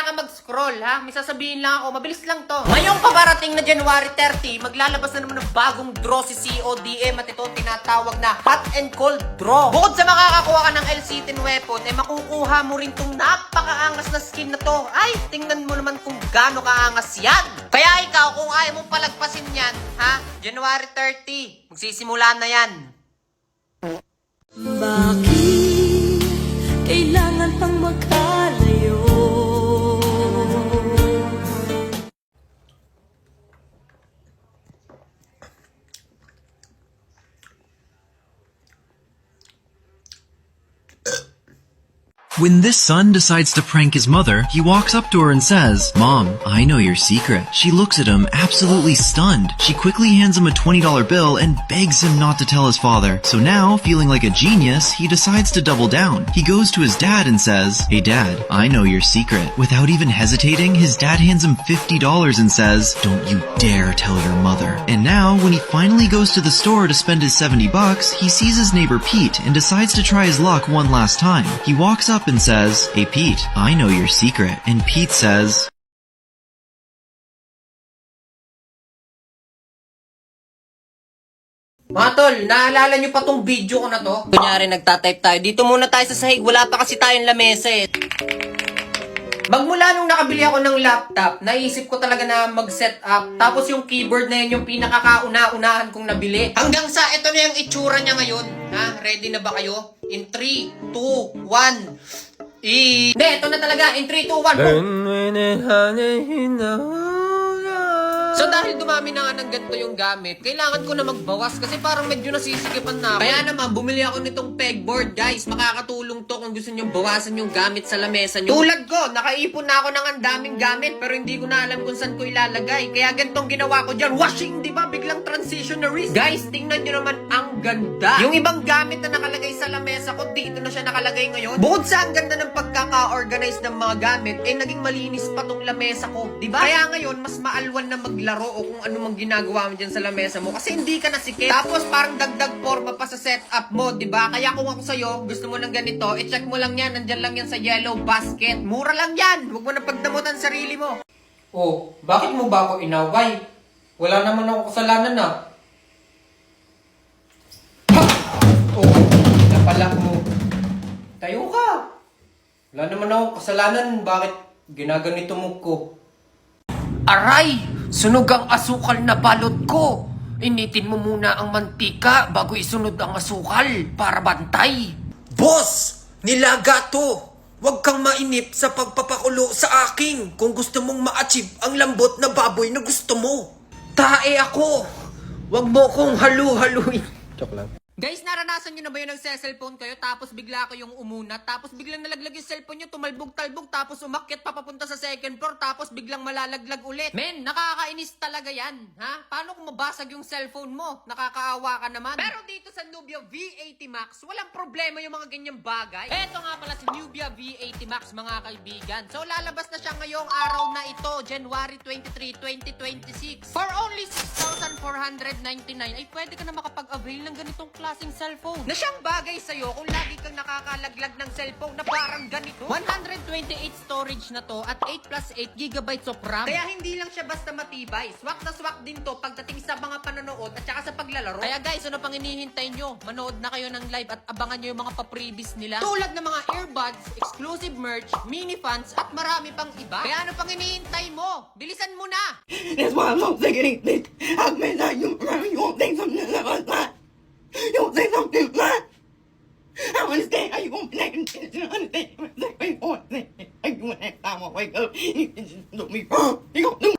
mamaya ka mag-scroll, ha? May sasabihin lang ako, mabilis lang to. Ngayong paparating na January 30, maglalabas na naman ng bagong draw si CODM at ito tinatawag na Hot and Cold Draw. Bukod sa makakakuha ka ng L-Citin weapon, eh makukuha mo rin tong napakaangas na skin na to. Ay, tingnan mo naman kung gaano kaangas yan. Kaya ikaw, kung ayaw mong palagpasin yan, ha? January 30, magsisimula na yan. Bakit kailangan pang magkalayo? When this son decides to prank his mother, he walks up to her and says, "Mom, I know your secret." She looks at him, absolutely stunned. She quickly hands him a $20 bill and begs him not to tell his father. So now, feeling like a genius, he decides to double down. He goes to his dad and says, "Hey dad, I know your secret." Without even hesitating, his dad hands him $50 and says, "Don't you dare tell your mother." And now, when he finally goes to the store to spend his $70, he sees his neighbor Pete and decides to try his luck one last time. He walks up and says, "Hey Pete, I know your secret." And Pete says, Mga tol, naalala nyo pa tong video ko na to? Kunyari nagtatype tayo, dito muna tayo sa sahig, wala pa kasi tayong lamesa eh. Magmula nung nakabili ako ng laptop, naisip ko talaga na mag-set up. Tapos yung keyboard na yun, yung pinakakauna-unahan kong nabili. Hanggang sa ito na yung itsura niya ngayon. Ha? Ready na ba kayo? In 3, 2, 1... Hindi, ito na talaga. In 3, 2, 1, boom! So dahil dumami na nga ng ganito yung gamit, kailangan ko na magbawas kasi parang medyo nasisikipan na ako. Kaya naman, bumili ako nitong pegboard, guys. Makakatulong to kung gusto nyo bawasan yung gamit sa lamesa nyo. Tulad ko, nakaipon na ako ng ang daming gamit pero hindi ko na alam kung saan ko ilalagay. Kaya ganitong ginawa ko dyan. Washing, di ba? Biglang transition na wrist. Guys, tingnan nyo naman ang ganda. Yung ibang gamit na nakalagay sa lamesa ko, dito na siya nakalagay ngayon. Bukod sa ang ganda ng pagkaka-organize ng mga gamit, eh naging malinis pa tong lamesa ko. Di ba? Kaya ngayon, mas maalwan na maglaro o kung ano mang ginagawa mo dyan sa lamesa mo kasi hindi ka nasikip. Tapos parang dagdag forma pa sa setup mo, di ba? Kaya kung ako sa'yo, gusto mo ng ganito, i-check mo lang yan, nandyan lang yan sa yellow basket. Mura lang yan, huwag mo na pagdamutan sarili mo. Oh, bakit mo ba ako inaway? Wala naman ako kasalanan na. Oh, napala mo. Tayo ka. Wala naman ako kasalanan, bakit ginaganito mo ko? Aray! Sunog ang asukal na balot ko. Initin mo muna ang mantika bago isunod ang asukal para bantay. Boss! Nilaga to! Huwag kang mainip sa pagpapakulo sa akin kung gusto mong ma-achieve ang lambot na baboy na gusto mo. Tae ako! Huwag mo kong halu-haluin. Joke lang. Guys, naranasan nyo na ba yung nagse-cellphone kayo tapos bigla ko yung umunat tapos biglang nalaglag yung cellphone nyo, tumalbog-talbog tapos umakyat pa papunta sa second floor tapos biglang malalaglag ulit? Men, nakakainis talaga yan, ha? Paano kung mabasag yung cellphone mo? Nakakaawa ka naman. Pero dito sa Nubia V80 Max, walang problema yung mga ganyang bagay. Eto nga pala si Nubia V80 Max, mga kaibigan. So lalabas na siya ngayong araw na ito, January 23, 2026. For only 6,499 ay pwede ka na makapag-avail ng ganitong klaseng cellphone na siyang bagay sa'yo kung lagi kang nakakalaglag ng cellphone na parang ganito. 128 storage na to at 8 plus 8 gigabytes of RAM. Kaya hindi lang siya basta matibay. Swak na swak din to pagdating sa mga panonood at saka sa paglalaro. Kaya guys, ano pang hinihintay nyo? Manood na kayo ng live at abangan nyo yung mga pa-previous nila. Tulad ng mga earbuds, exclusive merch, mini fans at marami pang iba. Kaya ano pang hinihintay mo? Bilisan mo na! That's why I'm so sick of these bitches. I've been like, you won't think something about that. You won't say something like I don't understand how you gonna be naked. You don't understand how you gonna say. How you next time I wake up, you just look me wrong. You gonna do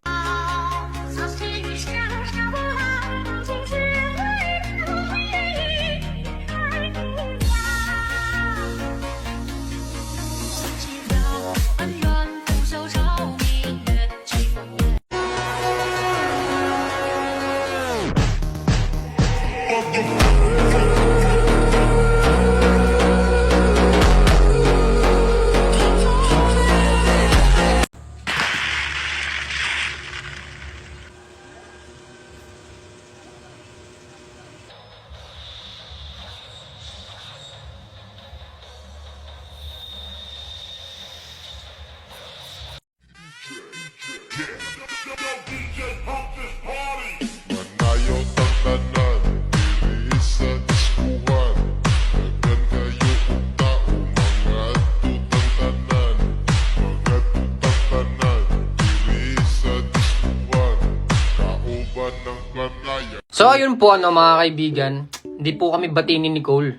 So ayun po mga kaibigan, hindi po kami bati ni Nicole.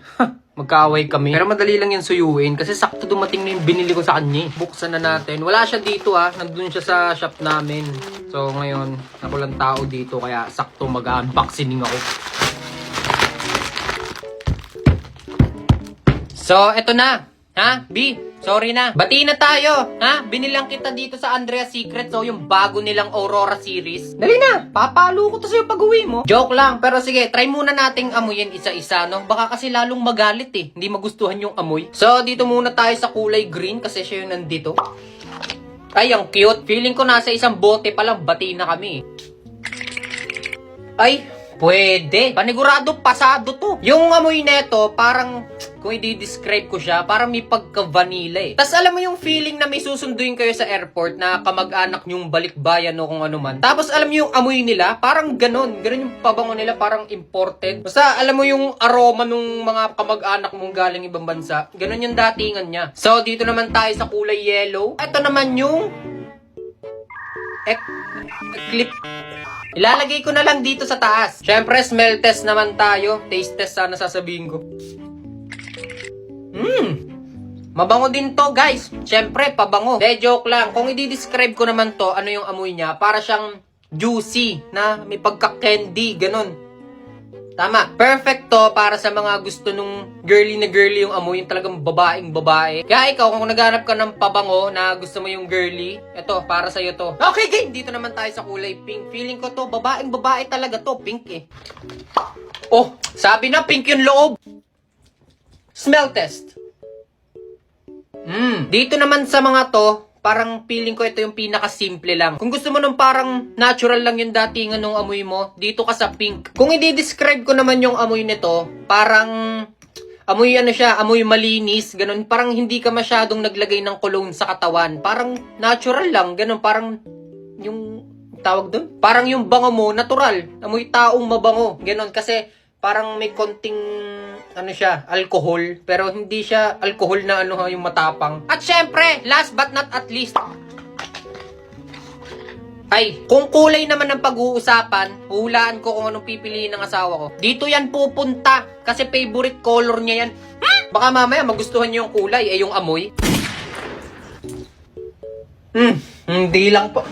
Magkaaway kami. Pero madali lang yan suyuin kasi sakto dumating na yung binili ko sa kanya. Buksan na natin. Wala siya dito nandun siya sa shop namin. So ngayon, ako lang tao dito kaya sakto mag-unboxing ako. So eto na. Ha? B, sorry na. Bati na tayo. Ha? Binilang kita dito sa Andrea's Secret. So, yung bago nilang Aurora series. Dali na. Papalo ko to sa'yo pag-uwi mo. Joke lang. Pero sige, try muna nating amuyin isa-isa, no? Baka kasi lalong magalit eh. Hindi magustuhan yung amoy. So, dito muna tayo sa kulay green kasi siya yung nandito. Ay, ang cute. Feeling ko nasa isang bote palang bati na kami. Ay, pwede. Panigurado pasado to. Yung amoy neto, parang kung i-describe ko siya, parang may pagka-vanilla eh. Tapos alam mo yung feeling na may susunduin kayo sa airport na kamag-anak nyong balikbayan o kung ano man. Tapos alam mo yung amoy nila, parang ganon. Ganon yung pabango nila, parang imported. Basta alam mo yung aroma nung mga kamag-anak mong galing ibang bansa. Ganon yung datingan niya. So, dito naman tayo sa kulay yellow. Ito naman yung clip. Ilalagay ko na lang dito sa taas. Syempre, smell test naman tayo. Taste test sana sasabihin ko. Mabango din to, guys. Syempre, pabango. De, joke lang. Kung i-describe ko naman to, ano yung amoy niya, para siyang juicy na may pagka-candy, ganun. Tama. Perfect to para sa mga gusto nung girly na girly yung amoy, yung talagang babaeng babae. Kaya ikaw, kung naghanap ka ng pabango na gusto mo yung girly, eto, para sa'yo to. Okay, game! Dito naman tayo sa kulay pink. Feeling ko to, babaeng babae talaga to. Pink eh. Oh, sabi na pink yung loob. Smell test. Dito naman sa mga to, parang feeling ko ito yung pinaka-simple lang. Kung gusto mo nung parang natural lang yung datingan ng amoy mo, dito ka sa pink. Kung i-describe ko naman yung amoy nito, parang amoy ano siya, amoy malinis, ganun. Parang hindi ka masyadong naglagay ng cologne sa katawan. Parang natural lang, ganun. Parang yung tawag doon? Parang yung bango mo, natural. Amoy taong mabango, ganun. Kasi parang may konting ano siya, alcohol, pero hindi siya alcohol na ano yung matapang. At syempre, last but not at least, ay, kung kulay naman ng pag-uusapan, hulaan ko kung anong pipiliin ng asawa ko. Dito yan pupunta, kasi favorite color niya yan. Baka mamaya magustuhan niyo yung kulay, yung amoy. Hindi lang po.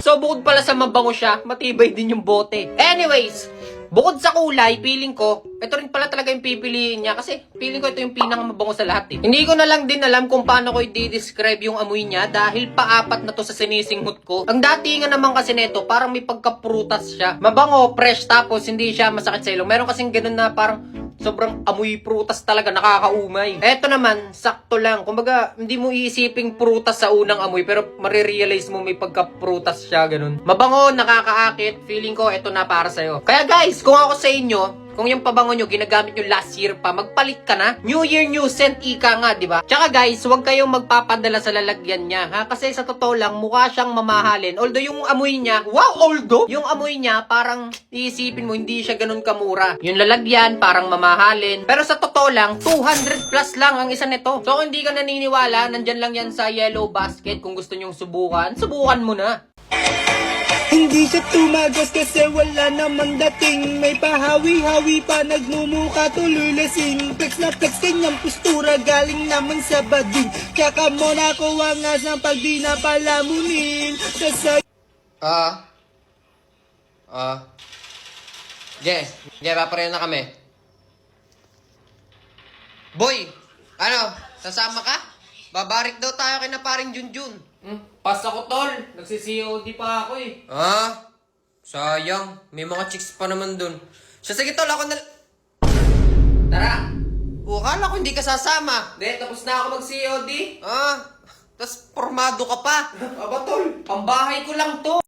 So, bukod pala sa mabango siya, matibay din yung bote. Anyways, bukod sa kulay, feeling ko, ito rin pala talaga yung pipiliin niya kasi feeling ko ito yung pinakamabango sa lahat eh. Hindi ko na lang din alam kung paano ko i-describe yung amoy niya dahil paapat na to sa sinisinghot ko. Ang datingan naman kasi nito, parang may pagka-prutas siya. Mabango, fresh, tapos hindi siya masakit sa ilong. Meron kasing ganun na parang sobrang amoy prutas talaga, nakakaumay. Eto naman, sakto lang. Kumbaga, hindi mo iisiping prutas sa unang amoy, pero marirealize mo may pagka-prutas siya, ganun. Mabango, nakakaakit. Feeling ko, eto na para sa'yo. Kaya guys, kung ako sa inyo, kung yung pabango nyo, ginagamit nyo last year pa, magpalit ka na. New Year, new scent, ika nga, di ba? Tsaka guys, huwag kayong magpapadala sa lalagyan niya, ha? Kasi sa totoo lang, mukha siyang mamahalin. Although yung amoy niya, wow, although, yung amoy niya, parang iisipin mo, hindi siya ganun kamura. Yung lalagyan, parang mamahalin. Pero sa totoo lang, 200 plus lang ang isa nito. So kung hindi ka naniniwala, nandyan lang yan sa yellow basket. Kung gusto nyong subukan, subukan mo na. Hindi siya tumagas kasi wala namang dating. May pahawi-hawi pa, nagmumuka tuloy lasing. Flex na flex, kanyang postura galing naman sa bading. Tsaka mo nakuha nga sa pag di na palamunin. Papareho na kami. Boy, ano, sasama ka? Babarik daw tayo kay na paring Junjun. Pas ako, tol. Nagsi-COD pa ako eh. Sayang. May mga chicks pa naman dun. Sige, tol. Ako na... Tara. Akala ko hindi ka sasama. Tapos na ako mag-COD. Tapos formado ka pa. Aba, tol. Pambahay ko lang to.